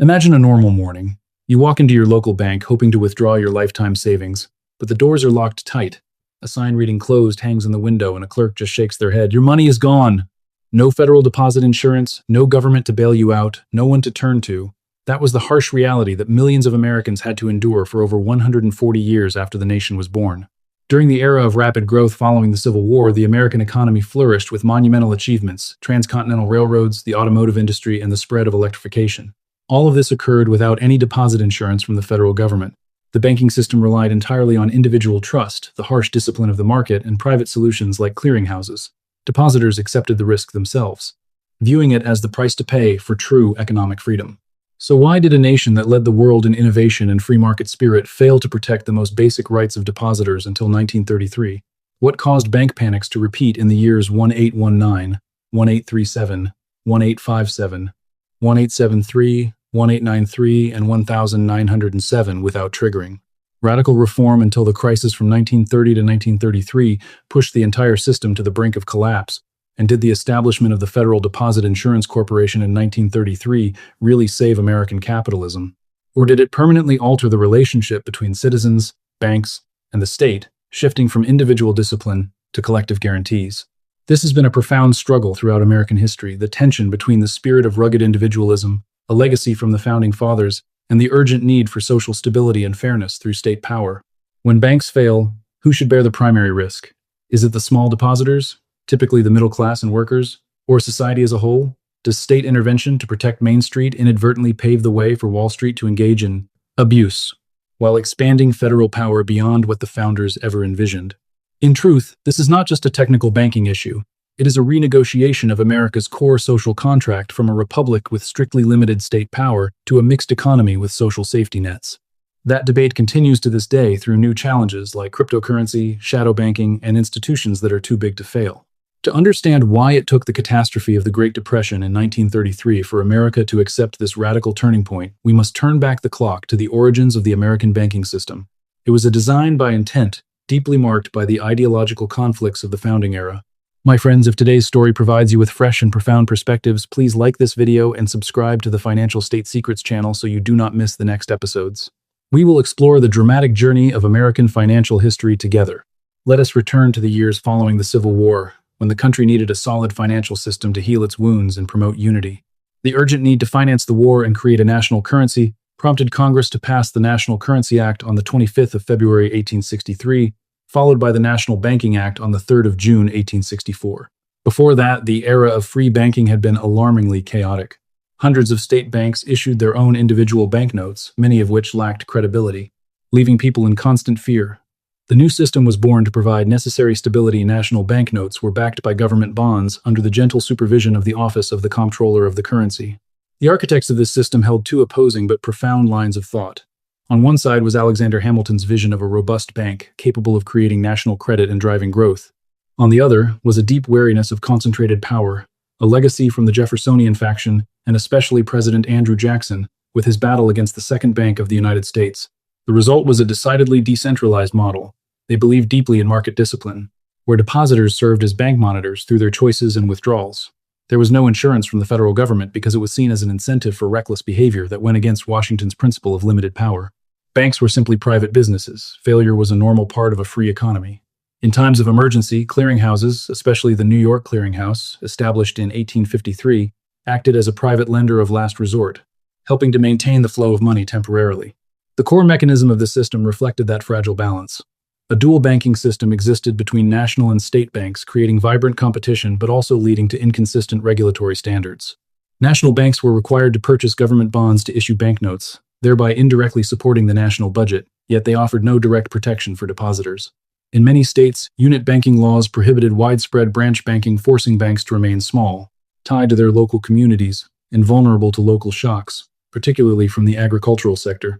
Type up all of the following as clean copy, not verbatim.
Imagine a normal morning. You walk into your local bank hoping to withdraw your lifetime savings, but the doors are locked tight. A sign reading closed hangs in the window and a clerk just shakes their head. Your money is gone. No federal deposit insurance, no government to bail you out, no one to turn to. That was the harsh reality that millions of Americans had to endure for over 140 years after the nation was born. During the era of rapid growth following the Civil War, the American economy flourished with monumental achievements: transcontinental railroads, the automotive industry, and the spread of electrification. All of this occurred without any deposit insurance from the federal government. The banking system relied entirely on individual trust, the harsh discipline of the market, and private solutions like clearinghouses. Depositors accepted the risk themselves, viewing it as the price to pay for true economic freedom. So why did a nation that led the world in innovation and free market spirit fail to protect the most basic rights of depositors until 1933? What caused bank panics to repeat in the years 1819, 1837, 1857, 1873, 1893, and 1907 without triggering? Radical reform until the crisis from 1930 to 1933 pushed the entire system to the brink of collapse. And did the establishment of the Federal Deposit Insurance Corporation in 1933 really save American capitalism? Or did it permanently alter the relationship between citizens, banks, and the state, shifting from individual discipline to collective guarantees? This has been a profound struggle throughout American history, the tension between the spirit of rugged individualism, a legacy from the Founding Fathers, and the urgent need for social stability and fairness through state power. When banks fail, who should bear the primary risk? Is it the small depositors, typically the middle class and workers, or society as a whole? Does state intervention to protect Main Street inadvertently pave the way for Wall Street to engage in abuse, while expanding federal power beyond what the founders ever envisioned? In truth, this is not just a technical banking issue. It is a renegotiation of America's core social contract from a republic with strictly limited state power to a mixed economy with social safety nets. That debate continues to this day through new challenges like cryptocurrency, shadow banking, and institutions that are too big to fail. To understand why it took the catastrophe of the Great Depression in 1933 for America to accept this radical turning point, we must turn back the clock to the origins of the American banking system. It was a design by intent, deeply marked by the ideological conflicts of the founding era. My friends, if today's story provides you with fresh and profound perspectives, please like this video and subscribe to the Financial State Secrets channel so you do not miss the next episodes. We will explore the dramatic journey of American financial history together. Let us return to the years following the Civil War, when the country needed a solid financial system to heal its wounds and promote unity. The urgent need to finance the war and create a national currency prompted Congress to pass the National Currency Act on the 25th of February 1863, followed by the National Banking Act on the 3rd of June 1864. Before that, the era of free banking had been alarmingly chaotic. Hundreds of state banks issued their own individual banknotes, many of which lacked credibility, leaving people in constant fear. The new system was born to provide necessary stability. National banknotes were backed by government bonds under the gentle supervision of the Office of the Comptroller of the Currency. The architects of this system held two opposing but profound lines of thought. On one side was Alexander Hamilton's vision of a robust bank capable of creating national credit and driving growth. On the other was a deep wariness of concentrated power, a legacy from the Jeffersonian faction and especially President Andrew Jackson with his battle against the Second Bank of the United States. The result was a decidedly decentralized model. They believed deeply in market discipline, where depositors served as bank monitors through their choices and withdrawals. There was no insurance from the federal government because it was seen as an incentive for reckless behavior that went against Washington's principle of limited power. Banks were simply private businesses. Failure was a normal part of a free economy. In times of emergency, clearinghouses, especially the New York Clearinghouse, established in 1853, acted as a private lender of last resort, helping to maintain the flow of money temporarily. The core mechanism of the system reflected that fragile balance. A dual banking system existed between national and state banks, creating vibrant competition but also leading to inconsistent regulatory standards. National banks were required to purchase government bonds to issue banknotes, thereby indirectly supporting the national budget, yet they offered no direct protection for depositors. In many states, unit banking laws prohibited widespread branch banking, forcing banks to remain small, tied to their local communities, and vulnerable to local shocks, particularly from the agricultural sector.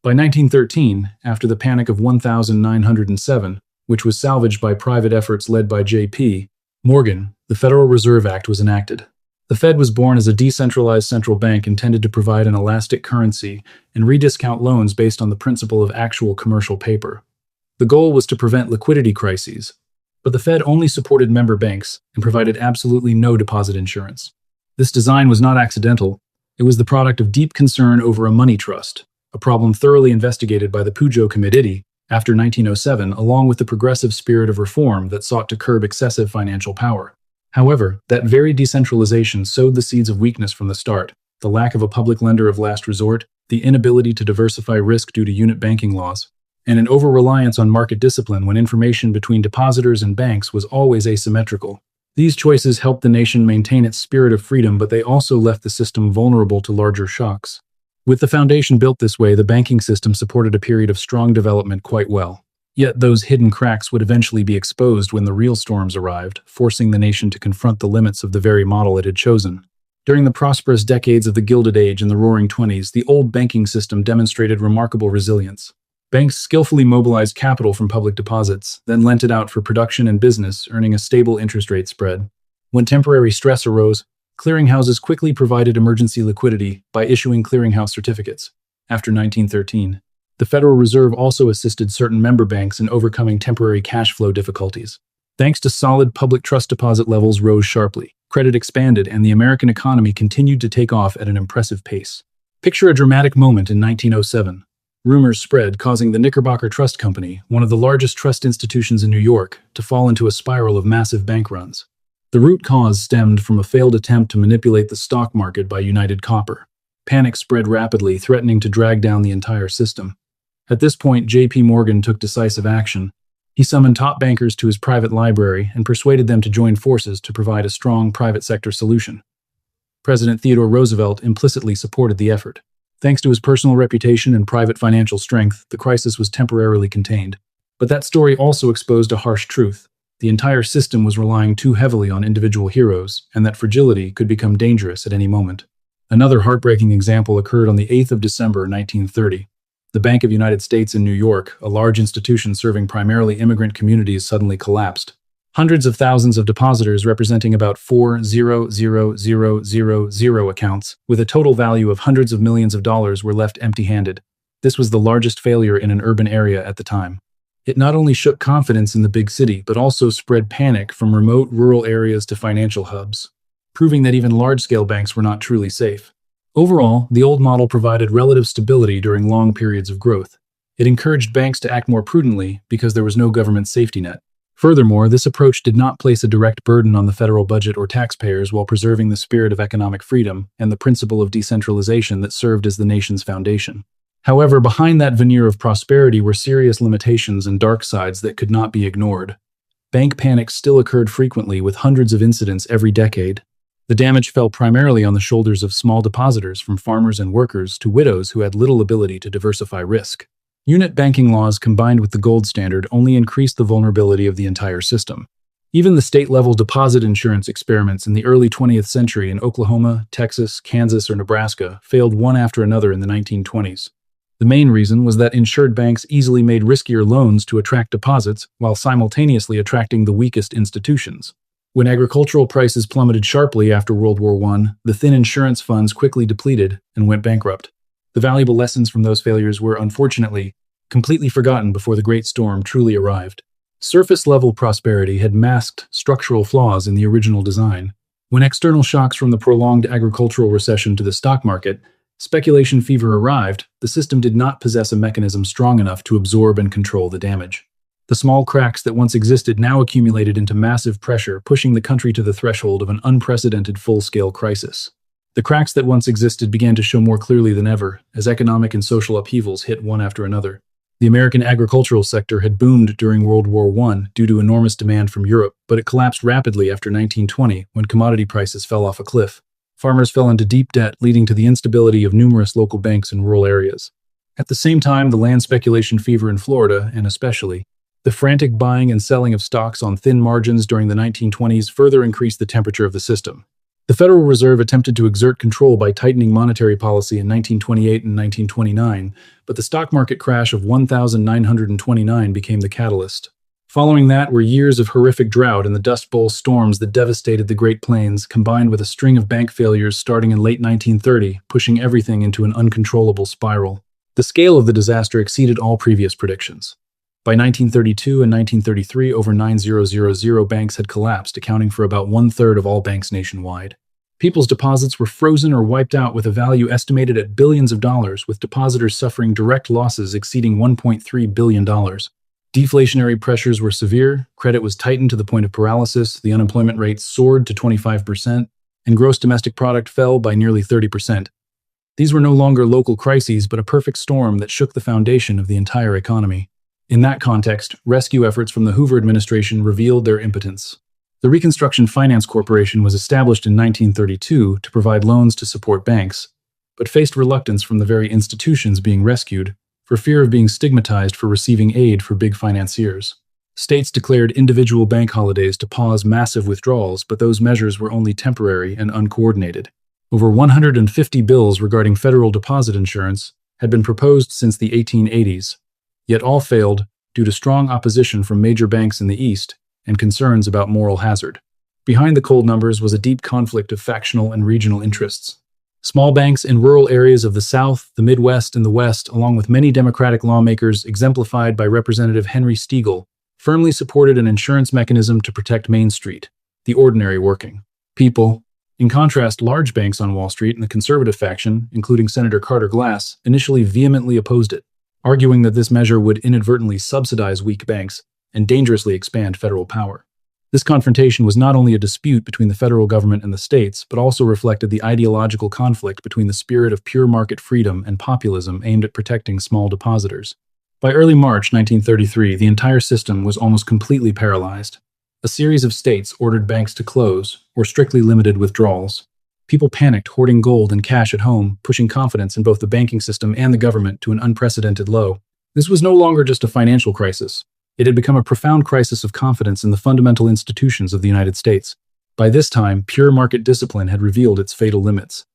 By 1913, after the Panic of 1907, which was salvaged by private efforts led by J.P. Morgan, the Federal Reserve Act was enacted. The Fed was born as a decentralized central bank intended to provide an elastic currency and rediscount loans based on the principle of actual commercial paper. The goal was to prevent liquidity crises, but the Fed only supported member banks and provided absolutely no deposit insurance. This design was not accidental. It was the product of deep concern over a money trust, a problem thoroughly investigated by the Pujo Committee after 1907, along with the progressive spirit of reform that sought to curb excessive financial power. However, that very decentralization sowed the seeds of weakness from the start: the lack of a public lender of last resort, the inability to diversify risk due to unit banking laws, and an over-reliance on market discipline when information between depositors and banks was always asymmetrical. These choices helped the nation maintain its spirit of freedom, but they also left the system vulnerable to larger shocks. With the foundation built this way, the banking system supported a period of strong development quite well. Yet those hidden cracks would eventually be exposed when the real storms arrived, forcing the nation to confront the limits of the very model it had chosen. During the prosperous decades of the Gilded Age and the Roaring Twenties, the old banking system demonstrated remarkable resilience. Banks skillfully mobilized capital from public deposits, then lent it out for production and business, earning a stable interest rate spread. When temporary stress arose, clearinghouses quickly provided emergency liquidity by issuing clearinghouse certificates. After 1913, the Federal Reserve also assisted certain member banks in overcoming temporary cash flow difficulties. Thanks to solid public trust, deposit levels rose sharply, credit expanded, and the American economy continued to take off at an impressive pace. Picture a dramatic moment in 1907. Rumors spread, causing the Knickerbocker Trust Company, one of the largest trust institutions in New York, to fall into a spiral of massive bank runs. The root cause stemmed from a failed attempt to manipulate the stock market by United Copper. Panic spread rapidly, threatening to drag down the entire system. At this point, J.P. Morgan took decisive action. He summoned top bankers to his private library and persuaded them to join forces to provide a strong private sector solution. President Theodore Roosevelt implicitly supported the effort. Thanks to his personal reputation and private financial strength, the crisis was temporarily contained. But that story also exposed a harsh truth. The entire system was relying too heavily on individual heroes, and that fragility could become dangerous at any moment. Another heartbreaking example occurred on the 8th of December, 1930. The Bank of the United States in New York, a large institution serving primarily immigrant communities, suddenly collapsed. Hundreds of thousands of depositors, representing about 4,000,000 accounts, with a total value of hundreds of millions of dollars, were left empty-handed. This was the largest failure in an urban area at the time. It not only shook confidence in the big city, but also spread panic from remote rural areas to financial hubs, proving that even large-scale banks were not truly safe. Overall, the old model provided relative stability during long periods of growth. It encouraged banks to act more prudently because there was no government safety net. Furthermore, this approach did not place a direct burden on the federal budget or taxpayers, while preserving the spirit of economic freedom and the principle of decentralization that served as the nation's foundation. However, behind that veneer of prosperity were serious limitations and dark sides that could not be ignored. Bank panics still occurred frequently, with hundreds of incidents every decade. The damage fell primarily on the shoulders of small depositors, from farmers and workers to widows who had little ability to diversify risk. Unit banking laws combined with the gold standard only increased the vulnerability of the entire system. Even the state-level deposit insurance experiments in the early 20th century in Oklahoma, Texas, Kansas, or Nebraska failed one after another in the 1920s. The main reason was that insured banks easily made riskier loans to attract deposits while simultaneously attracting the weakest institutions. When agricultural prices plummeted sharply after World War I, the thin insurance funds quickly depleted and went bankrupt. The valuable lessons from those failures were, unfortunately, completely forgotten before the Great Storm truly arrived. Surface-level prosperity had masked structural flaws in the original design. When external shocks from the prolonged agricultural recession to the stock market, speculation fever arrived, the system did not possess a mechanism strong enough to absorb and control the damage. The small cracks that once existed now accumulated into massive pressure, pushing the country to the threshold of an unprecedented full-scale crisis. The cracks that once existed began to show more clearly than ever, as economic and social upheavals hit one after another. The American agricultural sector had boomed during World War I due to enormous demand from Europe, but it collapsed rapidly after 1920 when commodity prices fell off a cliff. Farmers fell into deep debt, leading to the instability of numerous local banks in rural areas. At the same time, the land speculation fever in Florida, and especially the frantic buying and selling of stocks on thin margins during the 1920s, further increased the temperature of the system. The Federal Reserve attempted to exert control by tightening monetary policy in 1928 and 1929, but the stock market crash of 1929 became the catalyst. Following that were years of horrific drought and the Dust Bowl storms that devastated the Great Plains, combined with a string of bank failures starting in late 1930, pushing everything into an uncontrollable spiral. The scale of the disaster exceeded all previous predictions. By 1932 and 1933, over 9,000 banks had collapsed, accounting for about one-third of all banks nationwide. People's deposits were frozen or wiped out with a value estimated at billions of dollars, with depositors suffering direct losses exceeding $1.3 billion. Deflationary pressures were severe, credit was tightened to the point of paralysis, the unemployment rate soared to 25%, and gross domestic product fell by nearly 30%. These were no longer local crises, but a perfect storm that shook the foundation of the entire economy. In that context, rescue efforts from the Hoover administration revealed their impotence. The Reconstruction Finance Corporation was established in 1932 to provide loans to support banks, but faced reluctance from the very institutions being rescued for fear of being stigmatized for receiving aid for big financiers. States declared individual bank holidays to pause massive withdrawals, but those measures were only temporary and uncoordinated. Over 150 bills regarding federal deposit insurance had been proposed since the 1880s, yet all failed due to strong opposition from major banks in the East and concerns about moral hazard. Behind the cold numbers was a deep conflict of factional and regional interests. Small banks in rural areas of the South, the Midwest, and the West, along with many Democratic lawmakers exemplified by Representative Henry Steagall, firmly supported an insurance mechanism to protect Main Street, the ordinary working people. In contrast, large banks on Wall Street and the conservative faction, including Senator Carter Glass, initially vehemently opposed it, arguing that this measure would inadvertently subsidize weak banks and dangerously expand federal power. This confrontation was not only a dispute between the federal government and the states, but also reflected the ideological conflict between the spirit of pure market freedom and populism aimed at protecting small depositors. By early March 1933, the entire system was almost completely paralyzed. A series of states ordered banks to close or strictly limited withdrawals. People panicked, hoarding gold and cash at home, pushing confidence in both the banking system and the government to an unprecedented low. This was no longer just a financial crisis. It had become a profound crisis of confidence in the fundamental institutions of the United States. By this time, pure market discipline had revealed its fatal limits.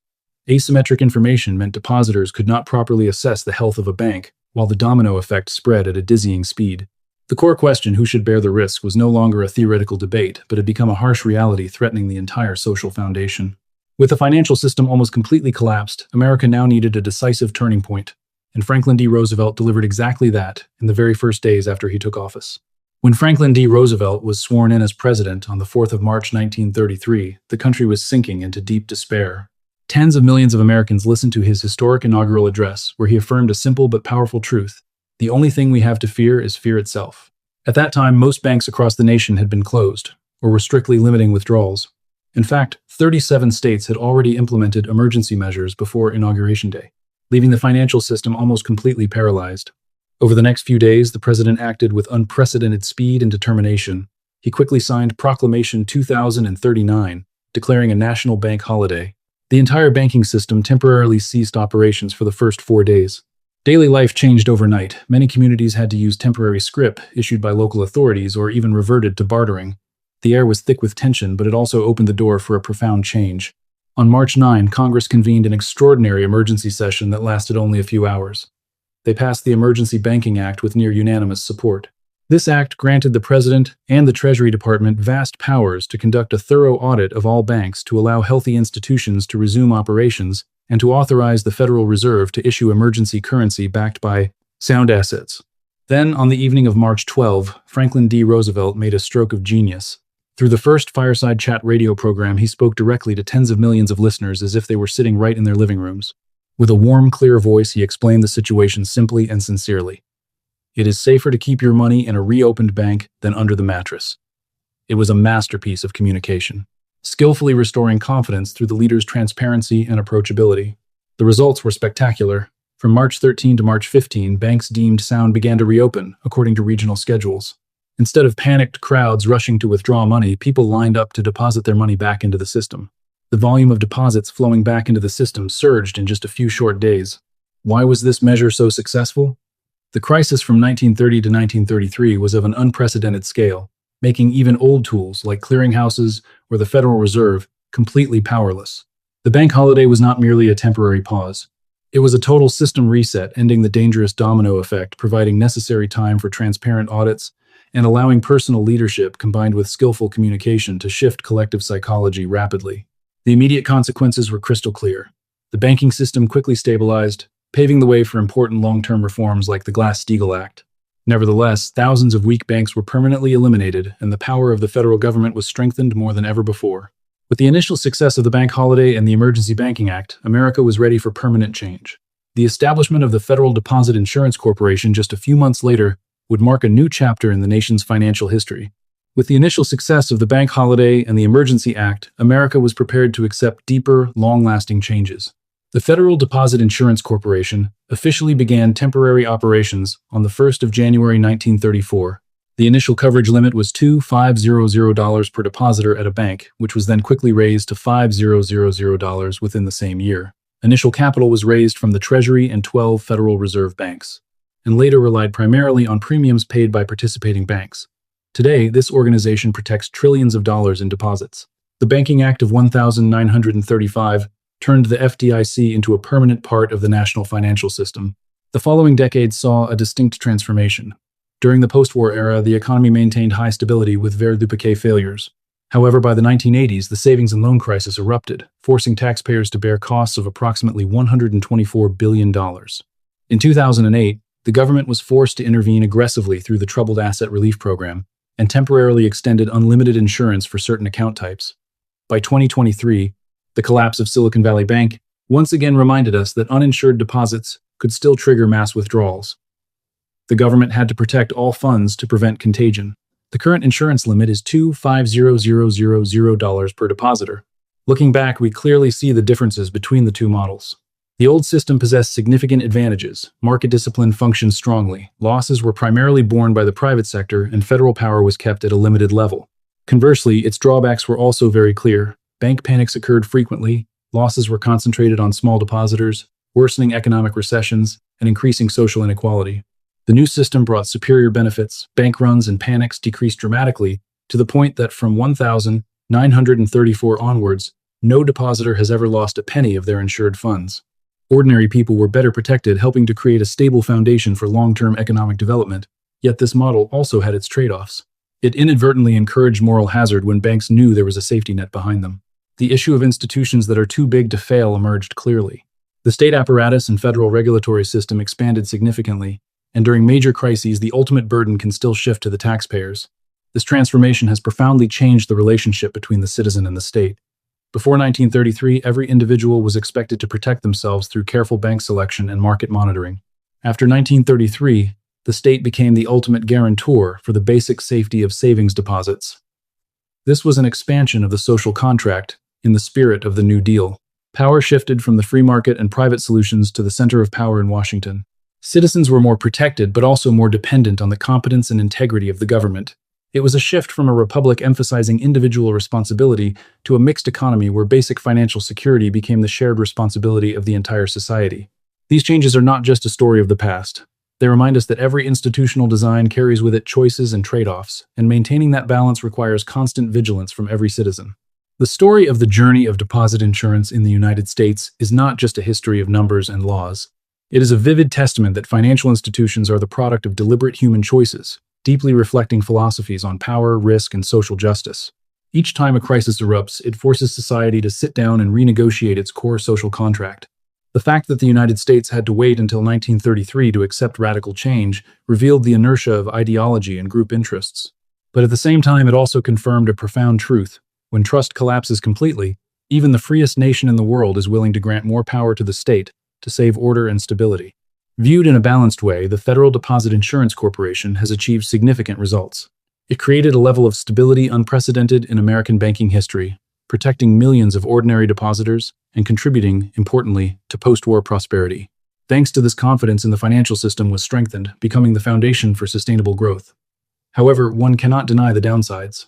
Asymmetric information meant depositors could not properly assess the health of a bank, while the domino effect spread at a dizzying speed. The core question, who should bear the risk, was no longer a theoretical debate, but had become a harsh reality threatening the entire social foundation. With the financial system almost completely collapsed, America now needed a decisive turning point. And Franklin D. Roosevelt delivered exactly that in the very first days after he took office. When Franklin D. Roosevelt was sworn in as president on the 4th of March 1933, the country was sinking into deep despair. Tens of millions of Americans listened to his historic inaugural address, where he affirmed a simple but powerful truth: the only thing we have to fear is fear itself. At that time, most banks across the nation had been closed, or were strictly limiting withdrawals. In fact, 37 states had already implemented emergency measures before Inauguration Day, leaving the financial system almost completely paralyzed. Over the next few days, the president acted with unprecedented speed and determination. He quickly signed Proclamation 2039, declaring a national bank holiday. The entire banking system temporarily ceased operations for the first 4 days. Daily life changed overnight. Many communities had to use temporary scrip issued by local authorities or even reverted to bartering. The air was thick with tension, but it also opened the door for a profound change. On March 9, Congress convened an extraordinary emergency session that lasted only a few hours. They passed the Emergency Banking Act with near unanimous support. This act granted the President and the Treasury Department vast powers to conduct a thorough audit of all banks, to allow healthy institutions to resume operations, and to authorize the Federal Reserve to issue emergency currency backed by sound assets. Then, on the evening of March 12, Franklin D. Roosevelt made a stroke of genius. Through the first Fireside Chat radio program, he spoke directly to tens of millions of listeners as if they were sitting right in their living rooms. With a warm, clear voice, he explained the situation simply and sincerely. It is safer to keep your money in a reopened bank than under the mattress. It was a masterpiece of communication, skillfully restoring confidence through the leader's transparency and approachability. The results were spectacular. From March 13 to March 15, banks deemed sound began to reopen, according to regional schedules. Instead of panicked crowds rushing to withdraw money, people lined up to deposit their money back into the system. The volume of deposits flowing back into the system surged in just a few short days. Why was this measure so successful? The crisis from 1930 to 1933 was of an unprecedented scale, making even old tools like clearinghouses or the Federal Reserve completely powerless. The bank holiday was not merely a temporary pause. It was a total system reset, ending the dangerous domino effect, providing necessary time for transparent audits, and allowing personal leadership combined with skillful communication to shift collective psychology rapidly. The immediate consequences were crystal clear. The banking system quickly stabilized, paving the way for important long-term reforms like the Glass-Steagall Act. Nevertheless, thousands of weak banks were permanently eliminated, and the power of the federal government was strengthened more than ever before. With the initial success of the bank holiday and the Emergency Banking Act, America was ready for permanent change. The establishment of the Federal Deposit Insurance Corporation just a few months later would mark a new chapter in the nation's financial history. With the initial success of the bank holiday and the Emergency Act, America was prepared to accept deeper, long-lasting changes. The Federal Deposit Insurance Corporation officially began temporary operations on the 1st of January 1934. The initial coverage limit was $2,500 per depositor at a bank, which was then quickly raised to $5,000 within the same year. Initial capital was raised from the Treasury and 12 Federal Reserve banks, and later relied primarily on premiums paid by participating banks. Today, this organization protects trillions of dollars in deposits. The Banking Act of 1935 turned the FDIC into a permanent part of the national financial system. The following decades saw a distinct transformation. During the post-war era, the economy maintained high stability with very duplique failures. However, by the 1980s, the savings and loan crisis erupted, forcing taxpayers to bear costs of approximately $124 billion. In 2008, the government was forced to intervene aggressively through the Troubled Asset Relief Program and temporarily extended unlimited insurance for certain account types. By 2023, the collapse of Silicon Valley Bank once again reminded us that uninsured deposits could still trigger mass withdrawals. The government had to protect all funds to prevent contagion. The current insurance limit is $2,500,000 per depositor. Looking back, we clearly see the differences between the two models. The old system possessed significant advantages. Market discipline functioned strongly. Losses were primarily borne by the private sector, and federal power was kept at a limited level. Conversely, its drawbacks were also very clear. Bank panics occurred frequently, losses were concentrated on small depositors, worsening economic recessions, and increasing social inequality. The new system brought superior benefits. Bank runs and panics decreased dramatically to the point that from 1934 onwards, no depositor has ever lost a penny of their insured funds. Ordinary people were better protected, helping to create a stable foundation for long-term economic development. Yet this model also had its trade-offs. It inadvertently encouraged moral hazard when banks knew there was a safety net behind them. The issue of institutions that are too big to fail emerged clearly. The state apparatus and federal regulatory system expanded significantly, and during major crises, the ultimate burden can still shift to the taxpayers. This transformation has profoundly changed the relationship between the citizen and the state. Before 1933, every individual was expected to protect themselves through careful bank selection and market monitoring. After 1933, the state became the ultimate guarantor for the basic safety of savings deposits. This was an expansion of the social contract in the spirit of the New Deal. Power shifted from the free market and private solutions to the center of power in Washington. Citizens were more protected, but also more dependent on the competence and integrity of the government. It was a shift from a republic emphasizing individual responsibility to a mixed economy where basic financial security became the shared responsibility of the entire society. These changes are not just a story of the past. They remind us that every institutional design carries with it choices and trade-offs, and maintaining that balance requires constant vigilance from every citizen. The story of the journey of deposit insurance in the United States is not just a history of numbers and laws. It is a vivid testament that financial institutions are the product of deliberate human choices, deeply reflecting philosophies on power, risk, and social justice. Each time a crisis erupts, it forces society to sit down and renegotiate its core social contract. The fact that the United States had to wait until 1933 to accept radical change revealed the inertia of ideology and group interests. But at the same time, it also confirmed a profound truth. When trust collapses completely, even the freest nation in the world is willing to grant more power to the state to save order and stability. Viewed in a balanced way, the Federal Deposit Insurance Corporation has achieved significant results. It created a level of stability unprecedented in American banking history, protecting millions of ordinary depositors and contributing, importantly, to post-war prosperity. Thanks to this, confidence in the financial system was strengthened, becoming the foundation for sustainable growth. However, one cannot deny the downsides.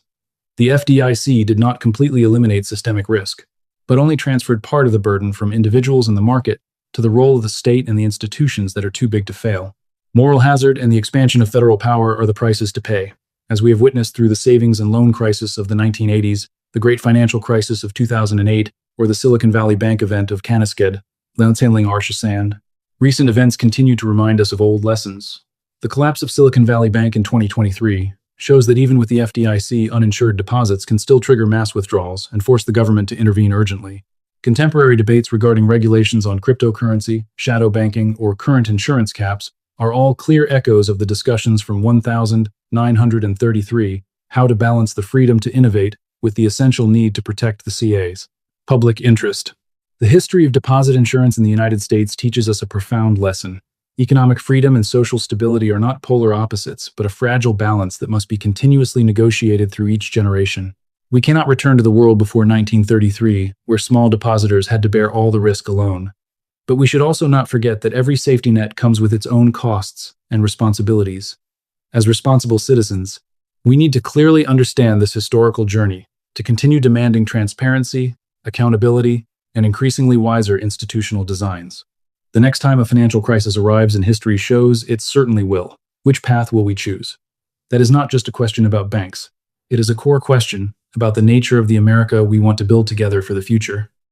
The FDIC did not completely eliminate systemic risk, but only transferred part of the burden from individuals in the market to the role of the state and the institutions that are too big to fail. Moral hazard and the expansion of federal power are the prices to pay, as we have witnessed through the savings and loan crisis of the 1980s, the great financial crisis of 2008, or the Silicon Valley Bank event of Canaskead, Lansailing Arshasan. Recent events continue to remind us of old lessons. The collapse of Silicon Valley Bank in 2023 shows that even with the FDIC, uninsured deposits can still trigger mass withdrawals and force the government to intervene urgently. Contemporary debates regarding regulations on cryptocurrency, shadow banking, or current insurance caps are all clear echoes of the discussions from 1933, how to balance the freedom to innovate with the essential need to protect the CAs. Public interest. The history of deposit insurance in the United States teaches us a profound lesson. Economic freedom and social stability are not polar opposites, but a fragile balance that must be continuously negotiated through each generation. We cannot return to the world before 1933, where small depositors had to bear all the risk alone. But we should also not forget that every safety net comes with its own costs and responsibilities. As responsible citizens, we need to clearly understand this historical journey to continue demanding transparency, accountability, and increasingly wiser institutional designs. The next time a financial crisis arrives and history shows, it certainly will. Which path will we choose? That is not just a question about banks. It is a core question about the nature of the America we want to build together for the future.